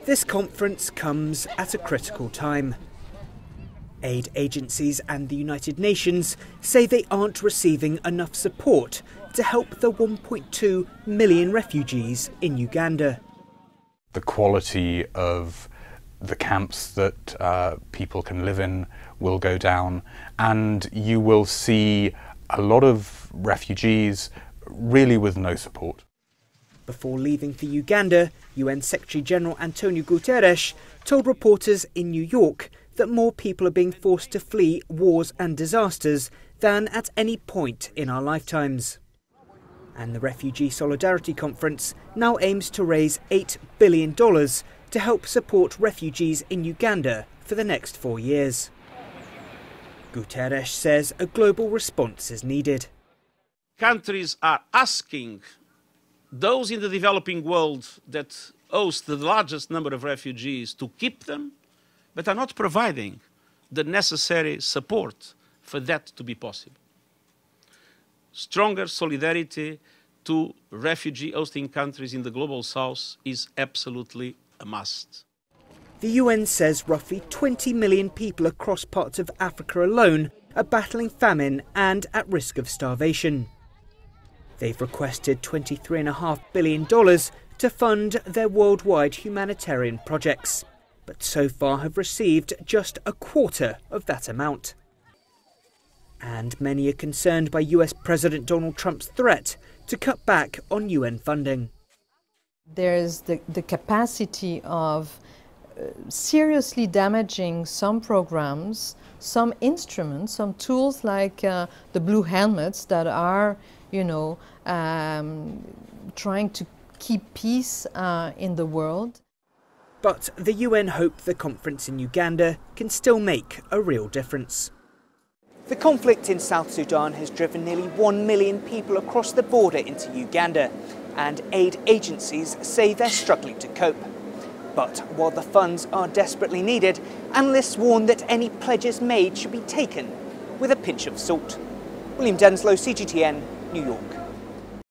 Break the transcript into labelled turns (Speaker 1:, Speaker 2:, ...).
Speaker 1: This conference comes at a critical time. Aid agencies and the United Nations say they aren't receiving enough support to help the 1.2 million refugees in Uganda.
Speaker 2: The quality of the camps that people can live in will go down, and you will see a lot of refugees really with no support.
Speaker 1: Before leaving for Uganda, UN Secretary-General Antonio Guterres told reporters in New York that more people are being forced to flee wars and disasters than at any point in our lifetimes. And the Refugee Solidarity Conference now aims to raise $8 billion to help support refugees in Uganda for the next 4 years. Guterres says a global response is needed.
Speaker 3: Countries are asking those in the developing world that host the largest number of refugees to keep them, but are not providing the necessary support for that to be possible. Stronger solidarity to refugee hosting countries in the global south is absolutely a must.
Speaker 1: The UN says roughly 20 million people across parts of Africa alone are battling famine and at risk of starvation. They've requested $23.5 billion to fund their worldwide humanitarian projects, but so far have received just a quarter of that amount. And many are concerned by US President Donald Trump's threat to cut back on UN funding.
Speaker 4: There's the capacity of seriously damaging some programs, some instruments, some tools like the blue helmets that are, trying to keep peace in the world.
Speaker 1: But the UN hope the conference in Uganda can still make a real difference. The conflict in South Sudan has driven nearly 1 million people across the border into Uganda, and aid agencies say they're struggling to cope. But while the funds are desperately needed, analysts warn that any pledges made should be taken with a pinch of salt. William Denselow, CGTN, New York.